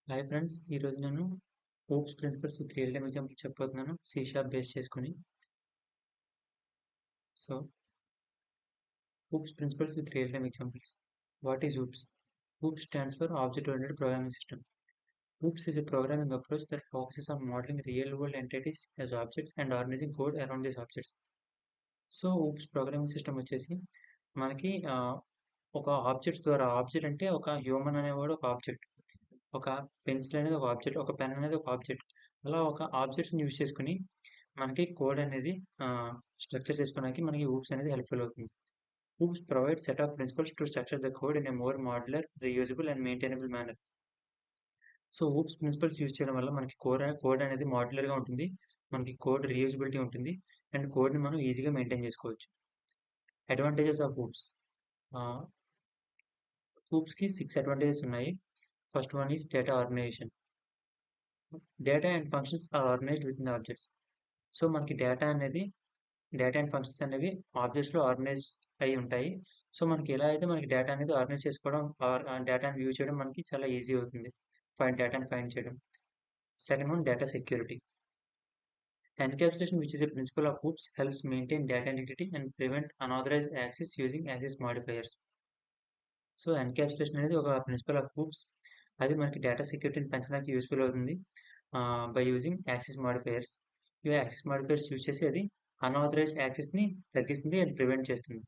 Hi friends. ఈరోజు నేను hoops principles with real time example చెప్పబోతున్నాను. సి షార్ప్ బేస్ చేసుకొని. So, hoops principles with real time examples. What is hoops? Hoops stands for Object Oriented Programming System. Hoops is a programming approach that focuses on modeling real world entities as objects and organizing code around these objects. So, hoops programming system వచ్చేసి మనకి ఒక objects ద్వారా object అంటే ఒక human అనేవాడు ఒక object. ఒక pencil అనేది ఒక ఆబ్జెక్ట్. ఒక పెన్ అనేది ఒక ఆబ్జెక్ట్. అలా ఒక ఆబ్జెక్ట్స్‌ని యూజ్ చేసుకొని మనకి కోడ్ అనేది స్ట్రక్చర్ చేసుకోవడానికి మనకి హూప్స్ అనేది హెల్ప్‌ఫుల్ అవుతుంది. Hoops provide set of principles to structure the code in a more modular, reusable and maintainable manner. So, hoops principles use చేయడం వల్ల మనకి కోడ్ అనేది మాడ్యులర్‌గా ఉంటుంది. మనకి కోడ్ రీయూజబిలిటీ ఉంటుంది. అండ్ కోడ్‌ని మనం ఈజీగా మెయింటైన్ చేసుకోవచ్చు. Advantages of hoops. ఆహ్, హూప్స్‌కి 6 అడ్వాంటేజెస్ ఉన్నాయి. First one is data organization. Data and functions are organized within the objects. So, మనకి డేటా అండ్ ఫంక్షన్స్ అనేవి ఆబ్జెక్ట్స్‌లో ఆర్గనైజ్ అయ్యి ఉంటాయి. సో, మనకి ఎలా అయితే మనకి డేటా అనేది ఆర్గనైజ్ చేసుకోవడం డేటాని వ్యూ చేయడం మనకి చాలా ఈజీ అవుతుంది. డేటాని ఫైండ్ చేయడం. Second one data security. Encapsulation, which is a principle of hoops, helps maintain data integrity and prevent unauthorized access using access modifiers. So, encapsulation అనేది ఒక ప్రిన్సిపల్ ఆఫ్ హూప్స్. అది మనకి డేటా సెక్యూరిటీని పెంచడానికి యూజ్‌ఫుల్ అవుతుంది. By using access modifiers. ఈ access modifiers use చేసి అది అన్‌ఆథరైజ్డ్ యాక్సెస్‌ని తగ్గిస్తుంది అండ్ ప్రివెంట్ చేస్తుంది.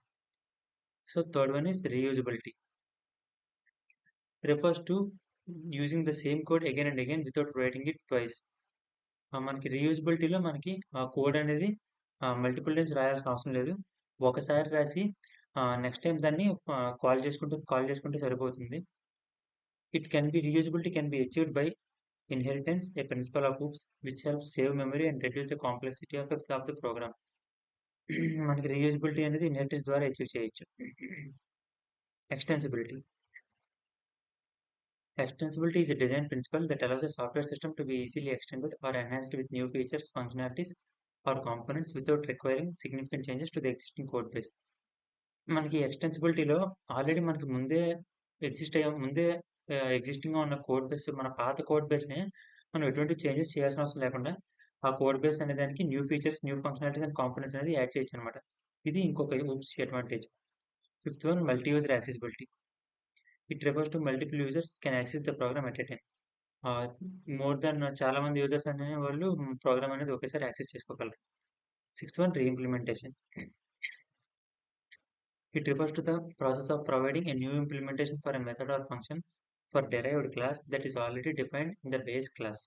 So, third one is reusability. Refers to using the same code again and again without writing it twice. మనకి రీయూజబిలిటీలో మనకి కోడ్ అనేది మల్టిపుల్ టైమ్స్ రాయాల్సిన అవసరం లేదు. ఒకసారి రాసి నెక్స్ట్ టైమ్ దాన్ని కాల్ చేసుకుంటే సరిపోతుంది. Reusability can be achieved by inheritance, a principle of hoops, which helps save memory and reduce the complexity of the program. మనకి రీయూజబిలిటీ అనేది ఇన్హెరిటెన్స్ ద్వారా అచీవ్ చేయొచ్చు. Extensibility. Extensibility is a design principle that allows a software system to be easily extended or enhanced with new features, functionalities, or components without requiring significant changes to the existing code base. మనకి ఎక్స్టెన్సిబిలిటీలో already మనకి ముందే ఎగ్జిస్టింగ్‌గా ఉన్న code base మన పాత code బేస్‌ని మనం ఎటువంటి changes చేయాల్సిన అవసరం లేకుండా ఆ కోడ్ బేస్ అనే దానికి new features, new functionalities and components అనేది యాడ్ చేయొచ్చనమాట. ఇది ఇంకొక OOPS advantage. Fifth one multi user accessibility. It refers to multiple users can access the program at a time. More than చాలా మంది యూజర్స్ అనేవాళ్ళు program అనేది ఒకేసారి యాక్సెస్ చేసుకోగలరు. Sixth one reimplementation. It refers to the process of providing a new implementation for a method or function for derived class that is already defined in the base class.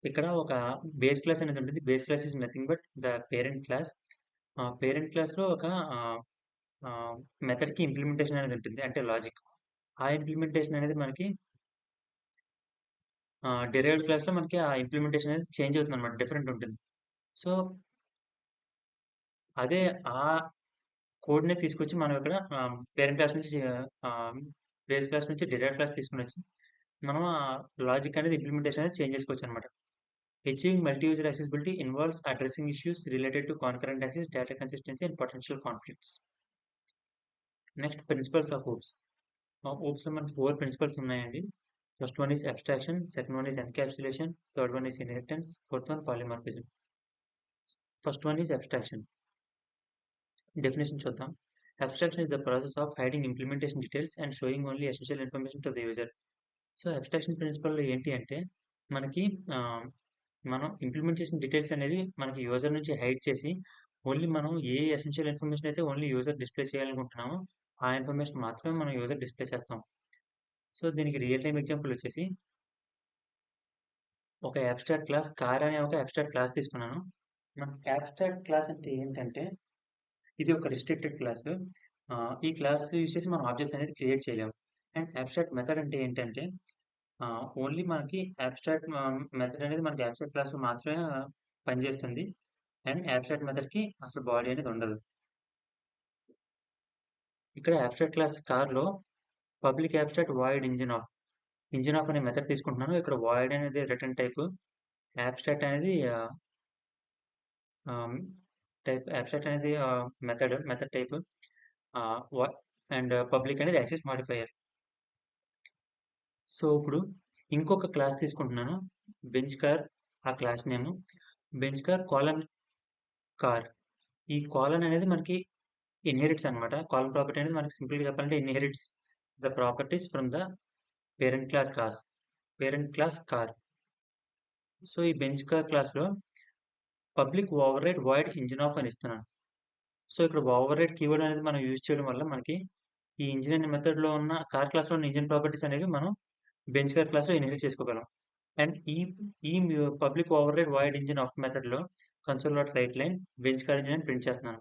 ఇక్కడ ఒక base class అనేది ఉంటుంది. Base class is nothing but the parent class. Parent క్లాస్‌లో ఒక మెథడ్‌కి implementation అనేది ఉంటుంది. అంటే logic. ఆ ఇంప్లిమెంటేషన్ అనేది మనకి డెరైవ్డ్ క్లాస్‌లో మనకి ఆ ఇంప్లిమెంటేషన్ అనేది చేంజ్ అవుతుందన్నమాట. డిఫరెంట్ ఉంటుంది. సో, అదే ఆ కోడ్‌ని తీసుకొచ్చి మనం ఇక్కడ పేరెంట్ క్లాస్ నుంచి బేస్ క్లాస్ నుంచి డిరైవ్డ్ క్లాస్ తీసుకొనొచ్చి మనం లాజిక్ అనేది ఇంప్లిమెంటేషన్ అనేది చేంజ్ చేసుకోవచ్చనమాట. Achieving multi user accessibility involves addressing issues related to concurrent access, data consistency and potential conflicts. Next principles of OOPS. హూప్స్‌లో మనకి 4 ప్రిన్సిపల్స్ ఉన్నాయండి. First one is abstraction, second one is encapsulation, third one is inheritance, fourth one polymorphism. First one is abstraction. Definition చూద్దాం. Abstraction is the process of hiding implementation details and showing only essential information to the user. So, abstraction ప్రిన్సిపల్‌లో ఏంటి అంటే మనకి మనం implementation details అనేవి మనకి user నుంచి hide చేసి ఓన్లీ మనం ఏ ఎసెన్షియల్ ఇన్ఫర్మేషన్ అయితే ఓన్లీ యూజర్ డిస్‌ప్లే చేయాలనుకుంటున్నామో ఆ ఇన్ఫర్మేషన్ మాత్రమే మనం యూజర్ డిస్‌ప్లే చేస్తాం. సో, దీనికి రియల్ టైమ్ ఎగ్జాంపుల్ వచ్చేసి ఒక అబ్స్ట్రాక్ట్ క్లాస్ కార్ అనే ఒక అబ్స్ట్రాక్ట్ క్లాస్ తీసుకున్నాను. మనకి అబ్స్ట్రాక్ట్ క్లాస్ అంటే ఏంటంటే ఇది ఒక రిస్ట్రిక్టెడ్ క్లాస్. ఈ క్లాస్ యూజ్ చేసి మనం ఆబ్జెక్ట్స్ అనేది క్రియేట్ చేయలేము. అండ్ అబ్స్ట్రాక్ట్ మెథడ్ అంటే ఏంటంటే ఓన్లీ మనకి అబ్స్ట్రాక్ట్ మెథడ్ అనేది మనకి అబ్స్ట్రాక్ట్ క్లాస్‌లో మాత్రమే పనిచేస్తుంది. అండ్ అబ్స్ట్రాక్ట్ మెథడ్‌కి అసలు బాడీ అనేది ఉండదు. ఇక్కడ అబ్స్ట్రాక్ట్ క్లాస్ కార్‌లో public abstract void engine off అనే మెథడ్ తీసుకుంటున్నాను. ఇక్కడ వాయిడ్ అనేది రిటర్న్ టైప్. అబ్స్ట్రాక్ట్ అనేది మెథడ్ టైప్. వ అండ్ పబ్లిక్ అనేది యాక్సెస్ మాడిఫైయర్. సో, ఇప్పుడు ఇంకొక క్లాస్ తీసుకుంటున్నాను. బెంచ్ కార్ ఆ class name. Bench car colon car. ఈ కోలన్ అనేది మనకి ఇన్‌హెరిట్స్ అనమాట. కాలమ్ ప్రాపర్టీ అనేది మనకి సింపుల్‌గా చెప్పాలంటే inherits the properties from the parent class car. So, ఈ బెంచ్ కార్ క్లాస్‌లో public override void engine off అని ఇస్తున్నాను. సో, ఇక్కడ ఓవర్రైడ్ కీవర్డ్ అనేది మనం యూజ్ చేయడం వల్ల మనకి ఈ ఇంజిన్ అనే మెథడ్‌లో ఉన్న కార్ క్లాస్‌లో ఉన్న ఇంజిన్ ప్రాపర్టీస్ అనేవి మనం బెంచ్ కార్ క్లాస్‌లో ఇన్‌హెరిట్ చేసుకోగలం. అండ్ ఈ public override void engine off మెథడ్‌లో console dot write line bench car engine అని ప్రింట్ చేస్తున్నాను.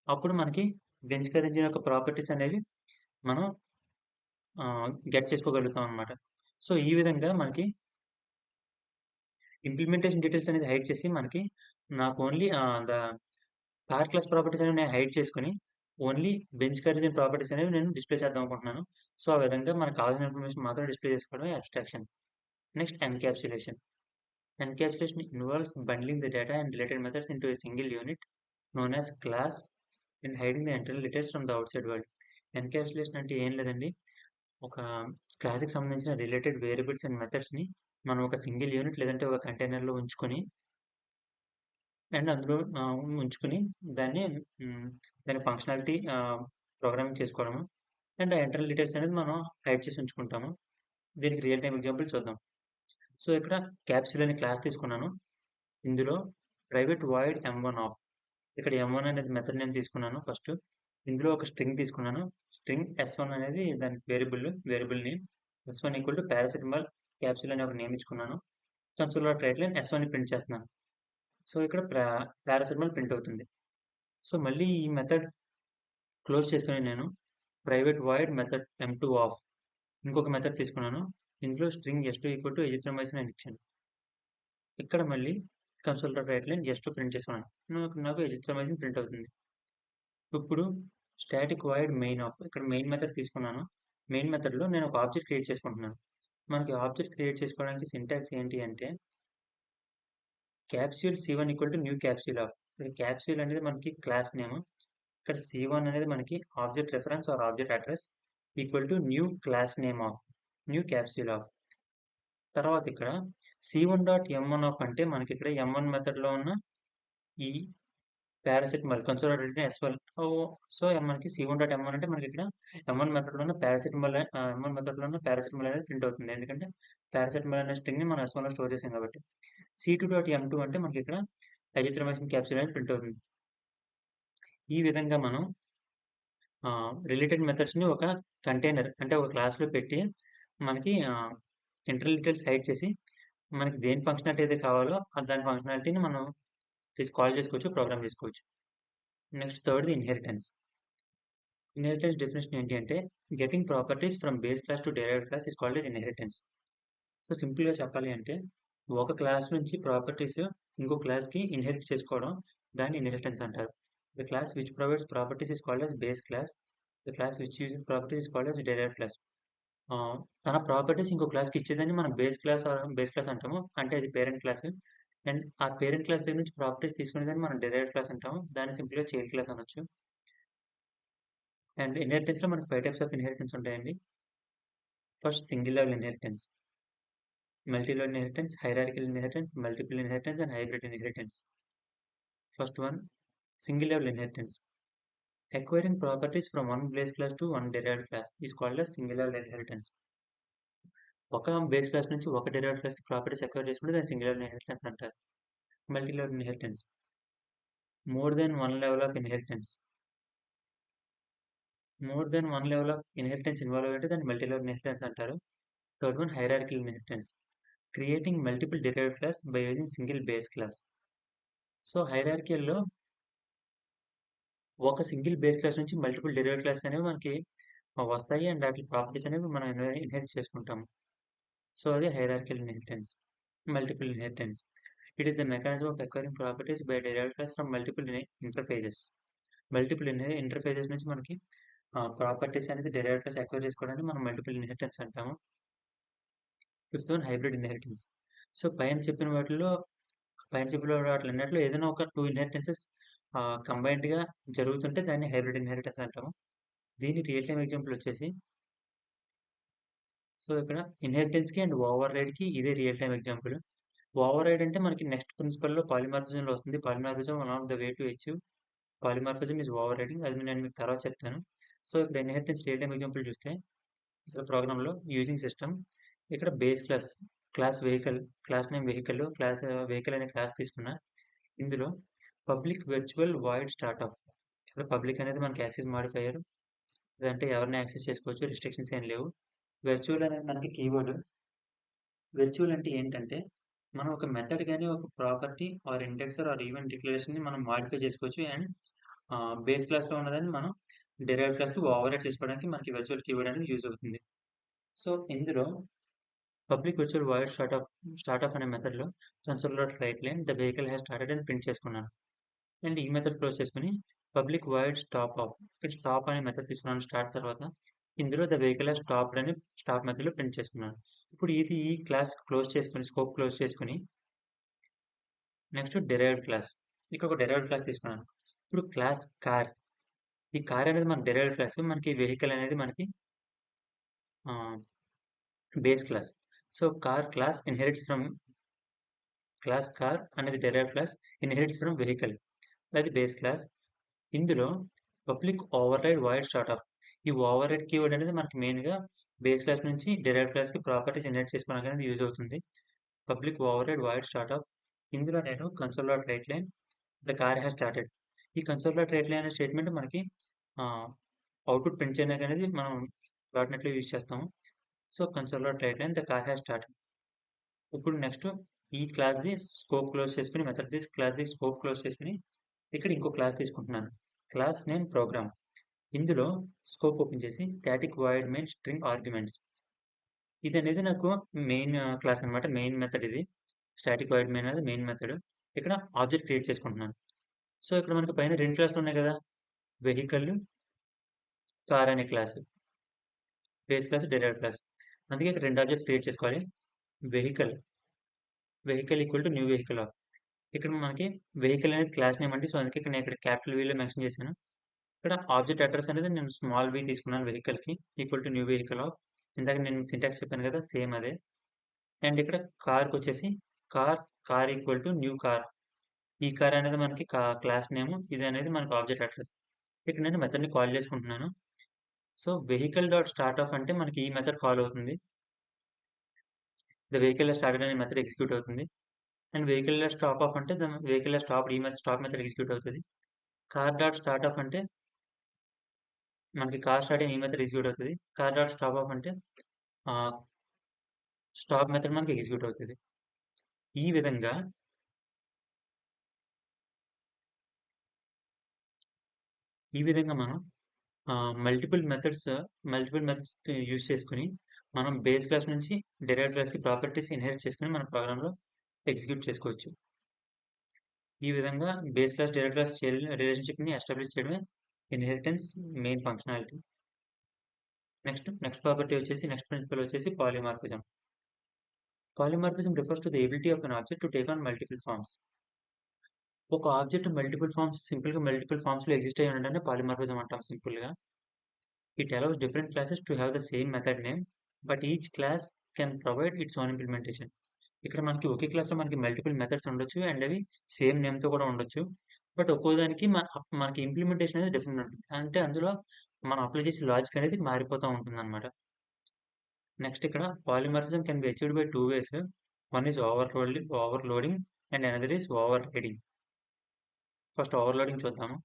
అప్పుడు మనకి బెంచ్ కార్ ఇంజిన్ యొక్క ప్రాపర్టీస్ అనేవి మనం గెట్ చేసుకోగలుగుతాం అనమాట. సో, ఈ విధంగా మనకి ఇంప్లిమెంటేషన్ డీటెయిల్స్ అనేది హైడ్ చేసి మనకి నాకు only the car class properties అనేవి నేను హైడ్ చేసుకొని only bench car engine properties అనేవి నేను డిస్‌ప్లే చేద్దాం అనుకుంటున్నాను. సో, ఆ విధంగా మనకు కావాల్సిన ఇన్ఫర్మేషన్ మాత్రం డిస్‌ప్లే చేసుకోవడమే abstraction. Next encapsulation. Encapsulation involves bundling the data and related methods into a single unit known as class and hiding the internal details from the outside world. Encapsulation అంటే ఏం లేదండి. ఒక క్లాస్‌కి సంబంధించిన రిలేటెడ్ వేరియబుల్స్ అండ్ మెథడ్స్‌ని మనం ఒక single unit లేదంటే ఒక కంటైనర్‌లో ఉంచుకొని అండ్ అందులో ఉంచుకొని దాన్ని హ్మ్, దాని ఫంక్షనాలిటీ ప్రోగ్రామింగ్ చేసుకోవడము. అండ్ ఆ ఇంటర్నల్ డీటెయిల్స్ అనేది మనం హైడ్ చేసి ఉంచుకుంటాము. దీనికి రియల్ టైమ్ ఎగ్జాంపుల్ చూద్దాం. సో, ఇక్కడ క్యాప్సూల్ అనే క్లాస్ తీసుకున్నాను. ఇందులో ప్రైవేట్ వాయిడ్ ఎమ్1 ఆఫ్ ఇక్కడ ఎమ్1 అనేది మెథడ్ నేమ్ తీసుకున్నాను ఫస్ట్. ఇందులో ఒక స్ట్రింగ్ తీసుకున్నాను. స్ట్రింగ్ ఎస్1 అనేది దానికి variable name. S one equal to paracetamol capsule అనే ఒక నేమ్ ఇచ్చుకున్నాను. Console dot write line S one ని ప్రింట్ చేస్తున్నాను. సో, ఇక్కడ పారాసిటమాల్ ప్రింట్ అవుతుంది. సో, మళ్ళీ ఈ మెథడ్ క్లోజ్ చేసుకొని నేను private void method M two off ఇంకొక మెథడ్ తీసుకున్నాను. ఇందులో string S two equal to azithromycin అని ఇచ్చాను. ఇక్కడ మళ్ళీ console dot write line S two print చేసుకున్నాను. నాకు ఎజిథ్రోమైసిన్ ప్రింట్ అవుతుంది. ఇప్పుడు స్టాటిక్ వాయిడ్ మెయిన్ ఆఫ్ ఇక్కడ మెయిన్ మెథడ్ తీసుకున్నాను. మెయిన్ మెథడ్‌లో నేను ఒక ఆబ్జెక్ట్ క్రియేట్ చేసుకుంటున్నాను. మనకి ఆబ్జెక్ట్ క్రియేట్ చేసుకోవడానికి సింటాక్స్ ఏంటి అంటే capsule C one equal to new capsule off ఇక్కడ క్యాప్సూల్ అనేది మనకి క్లాస్ నేమ్. ఇక్కడ సి1 అనేది మనకి object reference or object address equal to new class name off new capsule off. తర్వాత ఇక్కడ సి1 డాట్ ఎమ్1 ఆఫ్ అంటే మనకి ఇక్కడ ఎమ్1 మెథడ్‌లో ఉన్న ఈ paracetamol console dot write line S one so మనకి సి1 డాట్ ఎమ్1 అంటే మనకి ఇక్కడ ఎమ్1 మెథడ్‌లో ఉన్న ఎమ్1 మెథడ్‌లో ఉన్న పారాసిటమాల్ అనేది ప్రింట్ అవుతుంది. ఎందుకంటే పారాసిటమాల్ అనే స్ట్రింగ్‌ని మనం ఎస్1లో స్టోర్ చేసాం కాబట్టి. సి2 డాట్ ఎమ్2 అంటే మనకి ఇక్కడ అజిథ్రోమైసిన్ క్యాప్సూల్ అనేది ప్రింట్ అవుతుంది. ఈ విధంగా మనం రిలేటెడ్ మెథడ్స్‌ని ఒక కంటైనర్ అంటే ఒక క్లాస్‌లో పెట్టి మనకి ఇంటర్నల్ డీటెయిల్స్ హైడ్ చేసి మనకి దేని ఫంక్షనాలిటీ అయితే కావాలో దాని ఫంక్షనాలిటీని మనం కాల్ చేసుకోవచ్చు, ప్రోగ్రామ్ చేసుకోవచ్చు. నెక్స్ట్ థర్డ్‌ది ఇన్‌హెరిటెన్స్. ఇన్‌హెరిటెన్స్ డెఫినిషన్ ఏంటి అంటే getting properties from base class to derived class is called as inheritance. So సింపుల్‌గా చెప్పాలి అంటే ఒక క్లాస్ నుంచి ప్రాపర్టీస్ ఇంకో క్లాస్‌కి ఇన్‌హెరిట్ చేసుకోవడం దాన్ని ఇన్‌హెరిటెన్స్ అంటారు. The class which provides properties is called as base class. The class which uses properties is called as derived class. తన ప్రాపర్టీస్ ఇంకో క్లాస్‌కి ఇచ్చేదాన్ని మనం బేస్ క్లాస్ అంటాము. అంటే అది పేరెంట్ క్లాస్. అండ్ ఆ పేరెంట్ క్లాస్ దగ్గర నుంచి ప్రాపర్టీస్ తీసుకునేదాన్ని మనం డెరైవ్డ్ క్లాస్ అంటాము. దాన్ని సింపుల్‌గా చైల్డ్ క్లాస్ అనొచ్చు. అండ్ ఇన్‌హెరిటెన్స్‌లో మనకి 5 టైప్స్ ఆఫ్ ఇన్‌హెరిటెన్స్ ఉంటాయండి. First single level inheritance, multi level inheritance, hierarchical inheritance, multiple inheritance and hybrid inheritance. First one, single level inheritance. Acquiring properties from one base class to one derived class is called as single level inheritance. ఒక base class నుంచి ఒక derived class properties acquire చేసుకుంటే దాన్ని single level inheritance అంటారు. Multi level inheritance, more than one level of inheritance. More than one level of inheritance involve అయితే దాన్ని multi level inheritance అంటారు. Third one hierarchical inheritance, creating multiple derived class by using single base class. So హైరార్కికల్లో ఒక single base class నుంచి multiple derivative class అనేవి మనకి వస్తాయి. And వాటి ప్రాపర్టీస్ అనేవి మనం ఇన్హెరిట్ చేసుకుంటాము. సో అది hierarchical inheritance. Multiple inheritance, it is the mechanism of acquiring properties by derivative class from multiple interfaces. Multiple interfaces నుంచి మనకి ప్రాపర్టీస్ అనేది డెరివేటివ్ క్లాస్ అక్వైర్ చేసుకోవడానికి మనం మల్టిపుల్ ఇన్హెరిటెన్స్ అంటాము. Fifth one hybrid inheritance. So పైన చెప్పిన వాటిలన్నిటిలో ఏదైనా ఒక 2 ఇన్హెరిటెన్సెస్ కంబైన్డ్‌గా జరుగుతుంటే దాన్ని హైబ్రిడ్ ఇన్హెరిటెన్స్ అంటాము. దీని రియల్ టైమ్ ఎగ్జాంపుల్ వచ్చేసి సో ఇక్కడ ఇన్హెరిటెన్స్‌కి అండ్ ఓవర్ రైడ్‌కి ఇదే real time example. Override అంటే మనకి నెక్స్ట్ ప్రిన్సిపల్‌లో పాలిమార్ఫిజంలో వస్తుంది. Polymorphism one of the way to achieve polymorphism is overriding. అది నేను మీకు తర్వాత చెప్తాను. సో ఇక్కడ ఇన్హెరిటెన్స్ రియల్ టైమ్ ఎగ్జాంపుల్ చూస్తే ఇక్కడ ప్రోగ్రామ్‌లో యూజింగ్ సిస్టమ్ ఇక్కడ base class, class vehicle, class name vehicle, class vehicle అనే క్లాస్ తీసుకున్నా. ఇందులో పబ్లిక్ వర్చువల్ వాయిడ్ స్టార్టప్ ఇక్కడ పబ్లిక్ అనేది మనకి యాక్సెస్ మాడిఫైయర్. అదంటే ఎవరిని యాక్సెస్ చేసుకోవచ్చు. రిస్ట్రిక్షన్స్ ఏం లేవు. వర్చువల్ అనేది మనకి కీవర్డ్. వర్చువల్ అంటే ఏంటంటే మనం ఒక మెథడ్ గాని, ఒక ప్రాపర్టీ ఆర్ ఇండెక్సర్ ఆర్ ఈవెంట్ డిక్లరేషన్‌ని మనం మాడిఫై చేసుకోవచ్చు. అండ్ బేస్ క్లాస్‌లో ఉన్నదాన్ని మనం డిరైవ్డ్ క్లాస్‌కి ఓవర్రైడ్ చేసుకోవడానికి మనకి వర్చువల్ కీవర్డ్ అనేది యూజ్ అవుతుంది. సో ఇందులో పబ్లిక్ వర్చువల్ వాయిడ్ స్టార్టప్ అనే మెథడ్‌లో console write line the vehicle has started అని ప్రింట్ చేసుకున్నాను. అండ్ ఈ మెథడ్ క్లోజ్ చేసుకొని పబ్లిక్ వాయిడ్ స్టాప్ ఆఫ్ ఇక్కడ స్టాప్ అనే మెథడ్ తీసుకున్నాను స్టార్ట్ తర్వాత. ఇందులో ద వెహికల్ హాస్ స్టాప్డ్ అని స్టాప్ మెథడ్‌లో ప్రింట్ చేసుకున్నాను. ఇప్పుడు ఇది ఈ క్లాస్ క్లోజ్ చేసుకొని స్కోప్ క్లోజ్ చేసుకొని నెక్స్ట్ డిరైవ్డ్ క్లాస్. ఇక్కడ ఒక డిరైవ్డ్ క్లాస్ తీసుకున్నాను. ఇప్పుడు క్లాస్ కార్. ఈ కార్ అనేది మన డిరైవ్డ్ క్లాస్. మనకి వెహికల్ అనేది మనకి base class. So car class inherits from class car అనేది derived class inherits from vehicle. అది బేస్ క్లాస్. ఇందులో పబ్లిక్ ఓవర్రైడ్ వాయిడ్ స్టార్టప్. ఈ ఓవర్రైడ్ కీవర్డ్ అనేది మనకి మెయిన్‌గా బేస్ క్లాస్ నుంచి డిరైవ్డ్ క్లాస్‌కి ప్రాపర్టీస్ ఇన్హెరిట్ చేసుకోవడానికి అనేది యూజ్ అవుతుంది. Public override void startup. ఇందులో నేను console write line the car has started. ఈ కన్సోల్.రైట్ లైన్ అనే స్టేట్మెంట్ మనకి అవుట్‌పుట్ ప్రింట్ చేయడానికి అనేది మనం డాట్‌నెట్‌లో యూజ్ చేస్తాము. So console write line the car has started. ఇప్పుడు నెక్స్ట్ ఈ క్లాస్‌ది స్కోప్ క్లోజ్ చేసుకొని మెథడ్ క్లాస్‌ది స్కోప్ క్లోజ్ చేసుకొని ఇక్కడ ఇంకో క్లాస్ తీసుకుంటున్నాను. Class name program. ఇందులో స్కోప్ ఓపెన్ చేసి static void main string arguments. ఇది అనేది నాకు మెయిన్ క్లాస్ అనమాట. మెయిన్ మెథడ్ ఇది. స్టాటిక్ వాయిడ్ మెయిన్ అనేది మెయిన్ మెథడ్. ఇక్కడ ఆబ్జెక్ట్ క్రియేట్ చేసుకుంటున్నాను. సో ఇక్కడ మనకి పైన 2 క్లాసులు ఉన్నాయి కదా! వెహికల్, కార్ అనే class. Base class, derived class. అందుకే ఇక్కడ 2 ఆబ్జెక్ట్స్ క్రియేట్ చేసుకోవాలి. Vehicle, vehicle equal to new vehicle of. ఇక్కడ మనకి వెహికల్ అనేది క్లాస్ నేమ్ అండి. సో అందుకే ఇక్కడ నేను ఇక్కడ క్యాపిటల్ వీలో మెన్షన్ చేశాను. ఇక్కడ ఆబ్జెక్ట్ అడ్రెస్ అనేది నేను స్మాల్ వి తీసుకున్నాను వెహికల్‌కి equal to new vehicle off. ఇందాక నేను సింటాక్స్ చెప్పాను కదా! సేమ్ అదే. అండ్ ఇక్కడ కార్‌కొచ్చేసి car, car equal to new car. ఈ కార్ అనేది మనకి క్లాస్ నేమ్. ఇది అనేది మనకి ఆబ్జెక్ట్ అడ్రెస్. ఇక్కడ నేను మెథడ్‌ని కాల్ చేసుకుంటున్నాను. So vehicle dot start of అంటే మనకి ఈ మెథడ్ కాల్ అవుతుంది. ద వెహికల్ హాస్ స్టార్టెడ్ అనే మెథడ్ ఎగ్జిక్యూట్ అవుతుంది. And vehicle dot stop of అంటే ద వెహికల్ హాస్ స్టాప్డ్ ఈ మెథడ్ స్టాప్ మెథడ్ ఎగ్జిక్యూట్ అవుతది. కార్ డాట్ స్టార్ట్ ఆఫ్ అంటే మనకి కార్ స్టార్టింగ్ ఈ మెథడ్ ఎగ్జిక్యూట్ అవుతది. కార్ డాట్ స్టాప్ ఆఫ్ అంటే ఆహ్, స్టాప్ మెథడ్ మనకి ఎగ్జిక్యూట్ అవుతది. ఈ విధంగా మనం మల్టిపుల్ మెథడ్స్ యూజ్ చేసుకొని మనం బేస్ క్లాస్ నుంచి డిరైవ్డ్ క్లాస్‌కి ప్రాపర్టీస్ ఇన్హెరిట్ చేసుకొని మన ప్రోగ్రామ్‌లో ఎగ్జిక్యూట్ చేసుకోవచ్చు. ఈ విధంగా బేస్ క్లాస్, డిరైవ్డ్ క్లాస్ రిలేషన్‌షిప్‌ని ఎస్టాబ్లిష్ చేయడమే inheritance main functionality. Next property వచ్చేసి నెక్స్ట్ ప్రిన్సిపల్ వచ్చేసి polymorphism. Polymorphism refers to the ability of an object to take on multiple forms. ఒక ఆబ్జెక్ట్ సింపుల్‌గా మల్టిపుల్ ఫార్మ్స్‌లో ఎగ్జిస్ట్ అయ్యి ఉండడాన్ని పాలిమార్ఫిజం అంటాం సింపుల్‌గా. It allows different classes to have the same method name, but each class can provide its own implementation. ఇక్కడ మనకి ఒకే క్లాస్‌లో మనకి మల్టిపుల్ మెథడ్స్ ఉండొచ్చు. అండ్ అవి సేమ్ నేమ్‌తో కూడా ఉండొచ్చు. బట్ ఒక్కో దానికి మనకి ఇంప్లిమెంటేషన్ అనేది డిఫరెంట్ ఉంటుంది. అంటే అందులో మనం అప్లై చేసే లాజిక్ అనేది మారిపోతూ ఉంటుందన్నమాట. నెక్స్ట్ ఇక్కడ polymorphism can be achieved by 2 ways. One is overloading and another is overriding. First overloading చూద్దాము.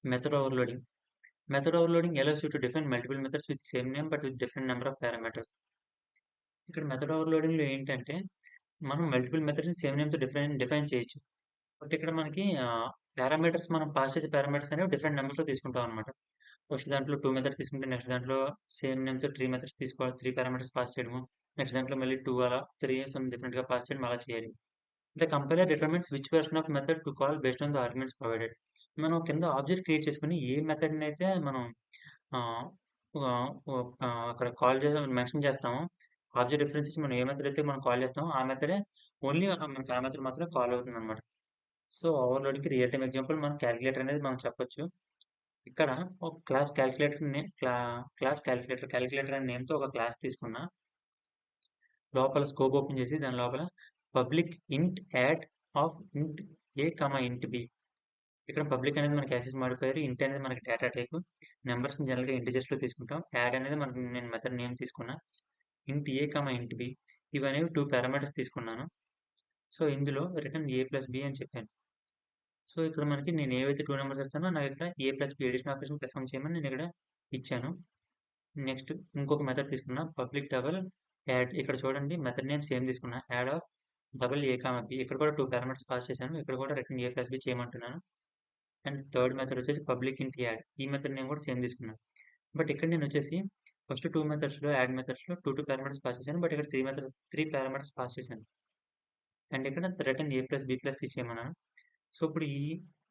Method overloading. Method overloading allows you to define multiple methods with same name but with different number of parameters. ఇక్కడ method ఓవర్లోడింగ్‌లో ఏంటంటే, మనం multiple మెథడ్స్‌ని same నేమ్‌తో define చేయొచ్చు. But ఇక్కడ మనకి parameters మనం pass చేసే parameters అనేవి డిఫరెంట్ నంబర్స్‌లో తీసుకుంటాం అనమాట. ఫస్ట్ దాంట్లో 2 మెథడ్స్ తీసుకుంటే, నెక్స్ట్ దాంట్లో సేమ్ నేమ్‌తో 3 మెథడ్స్ తీసుకోవాలి. 3 పారామీటర్స్ పాస్ చేయడము. నెక్స్ట్ దాంట్లో మళ్ళీ 2 అలా 3 డిఫరెంట్‌గా పాస్ చేయడం అలా చేయాలి. The compiler determines which version of method to call based on the arguments provided. మనం కింద ఆబ్జెక్ట్ క్రియేట్ చేసుకొని ఏ మెథడ్‌నైతే మనం ఆహ్, ఆహ్, అక్కడ కాల్ చేసి మెన్షన్ చేస్తామో, ఆబ్జెక్ట్ రిఫరెన్స్ ఇచ్చి మనం ఏ మెథడ్ అయితే మనం కాల్ చేస్తామో, ఆ మెథడే ఓన్లీ మనకి ఆ మెథడ్ మాత్రమే కాల్ అవుతుందన్నమాట. సో, ఓవర్లోడింగ్‌కి రియల్ టైమ్ ఎగ్జాంపుల్ మనం క్యాలిక్యులేటర్ అనేది మనం చెప్పొచ్చు. ఇక్కడ ఒక క్లాస్ క్యాలిక్యులేటర్ అనే నేమ్‌తో ఒక క్లాస్ తీసుకున్నా. లోపల స్కోప్ ఓపెన్ చేసి దాని లోపల పబ్లిక్ ఇంట్ యాడ్ ఆఫ్ ఇంట్ ఏ, ఇంట్ బి. ఇక్కడ పబ్లిక్ అనేది మనకి యాక్సెస్ మాడిఫైయర్, ఇంట్ అనేది మనకి డేటా టైప్, నెంబర్స్‌ని జనరల్‌గా ఇంటిజర్స్‌లో తీసుకుంటాం. యాడ్ అనేది నేను మెథడ్ నేమ్ తీసుకున్నా. ఇంట్ ఏ, ఇంట్ బి ఇవనేవి 2 పారామీటర్స్ తీసుకున్నాను. సో, ఇందులో రిటర్న్ ఏ ప్లస్ బి అని చెప్పాను. సో, ఇక్కడ మనకి నేను ఏవైతే 2 నంబర్స్ ఇస్తానో నాకు ఇక్కడ A plus B addition operation perform చేయమని నేను ఇక్కడ ఇచ్చాను. నెక్స్ట్ ఇంకొక మెథడ్ తీసుకున్నా పబ్లిక్ డబుల్ యాడ్. ఇక్కడ చూడండి మెథడ్ నేమ్ సేమ్ తీసుకున్నా. Add off double A, B. ఇక్కడ కూడా 2 పారామీటర్స్ పాస్ చేశాను. ఇక్కడ కూడా రిటర్న్ ఏ ప్లస్ బి చేయమంటున్నాను. అండ్ థర్డ్ మెథడ్ వచ్చేసి పబ్లిక్ ఇంట్ యాడ్. ఈ మెథడ్ నేమ్ కూడా సేమ్ తీసుకున్నాను. బట్ ఇక్కడ నేను వచ్చేసి ఫస్ట్ 2 మెథడ్స్‌లో యాడ్ మెథడ్స్‌లో 2 పారామీటర్స్ పాస్ చేశాను. బట్ ఇక్కడ 3 పారామీటర్స్ పాస్ చేశాను. అండ్ ఇక్కడ return A plus B plus C చేయమన్నాను. సో, ఇప్పుడు ఈ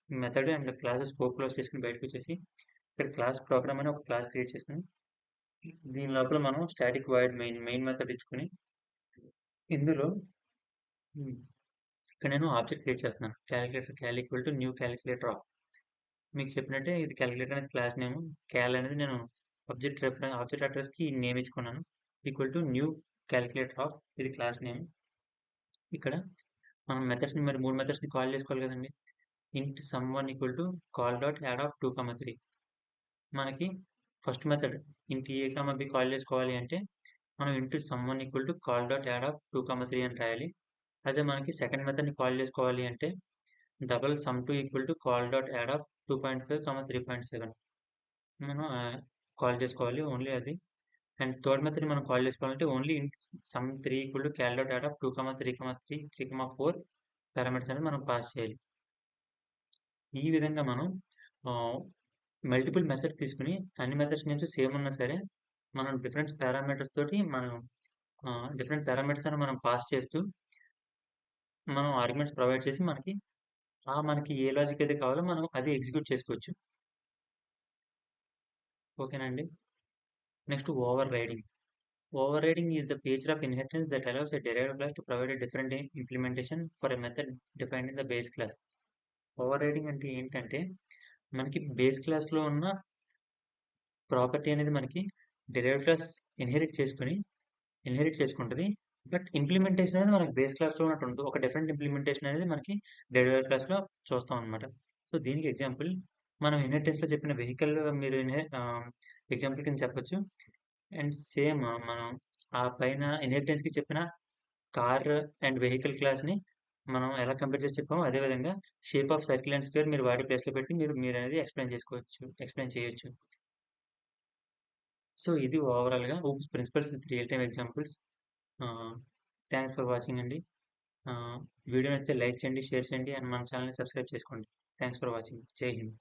method and class scope close చేసుకొని బయటకొచ్చేసి ఇక్కడ క్లాస్ ప్రోగ్రామ్ అని ఒక క్లాస్ క్రియేట్ చేసుకొని దీని లోపల మనం స్టాటిక్ వాయిడ్ మెయిన్ మెథడ్ ఇచ్చుకొని ఇందులో ఇక్కడ నేను ఆబ్జెక్ట్ క్రియేట్ చేస్తున్నాను. Cal equal to new calculator off. మీకు చెప్పినట్టే ఇది క్యాలిక్యులేటర్ అనేది క్లాస్ నేమ్. క్యాల్ అనేది నేను ఆబ్జెక్ట్ అడ్రస్‌కి నేమ్ ఇచ్చుకున్నాను. Equal to new calculator off ఇది క్లాస్ నేమ్. ఇక్కడ మనం మెథడ్స్‌ని మరి 3 మెథడ్స్‌ని కాల్ చేసుకోవాలి కదండీ. Int sum one equal to cal dot add off 2, 3. మనకి ఫస్ట్ మెథడ్ ఇంట్ ఏ, బి కాల్ చేసుకోవాలి అంటే మనం int sum one equal to cal dot add off 2, 3 అని రాయాలి. అదే మనకి సెకండ్ మెథడ్‌ని కాల్ చేసుకోవాలి అంటే double sum two equal to cal dot add off 2.5, 3.7 మనం కాల్ చేసుకోవాలి ఓన్లీ అది. అండ్ థర్డ్ మెథడ్ మనం కాల్ చేసుకోవాలంటే only int sum three equal to cal dot add off 2, 3, 3, 4 parameters అనేది మనం పాస్ చేయాలి. ఈ విధంగా మనం మల్టిపుల్ మెథడ్స్ తీసుకొని అన్ని మెథడ్స్ నేమ్స్ సేమ్ ఉన్నా సరే మనం డిఫరెంట్ పారామీటర్స్ తోటి మనం డిఫరెంట్ పారామీటర్స్ అని మనం పాస్ చేస్తూ మనం ఆర్గ్యుమెంట్స్ ప్రొవైడ్ చేసి మనకి ఏ లాజిక్ అయితే కావాలో మనం అది ఎగ్జిక్యూట్ చేసుకోవచ్చు. ఓకేనండి. Next over riding. Over riding is the feature of inheritance that allows a derived class to provide a different implementation for a method defined in the base class. Over riding అంటే ఏంటంటే మనకి base క్లాస్‌లో ఉన్న property అనేది మనకి derived class inherit చేసుకుంటది. But implementation అనేది మనకి బేస్ క్లాస్‌లో ఉన్నట్టు ఉండదు. ఒక డిఫరెంట్ ఇంప్లిమెంటేషన్ అనేది మనకి డెరైవ్డ్ క్లాస్‌లో చూస్తాం అన్నమాట. సో, దీనికి ఎగ్జాంపుల్ మనం ఇన్హెరిటెన్స్‌లో చెప్పిన వెహికల్ మీరు ఎగ్జాంపుల్ కింద చెప్పొచ్చు. అండ్ సేమ్ మనం ఆ పైన ఇన్హెరిటెన్స్‌కి చెప్పిన కార్ అండ్ వెహికల్ క్లాస్‌ని మనం ఎలా కంపేర్ చేసి చెప్పామో అదే విధంగా shape of circle and square మీరు వాడి ప్లేస్‌లో పెట్టి మీరనేది ఎక్స్‌ప్లెయిన్ చేయొచ్చు. సో, ఇది ఓవరాల్‌గా OOPS principles with real time examples. Thanks for watching అండి. వీడియో నచ్చితే లైక్ చేయండి, షేర్ చేయండి అండ్ మన ఛానెల్‌ని సబ్స్క్రైబ్ చేసుకోండి. Thanks for watching. జై హింద్.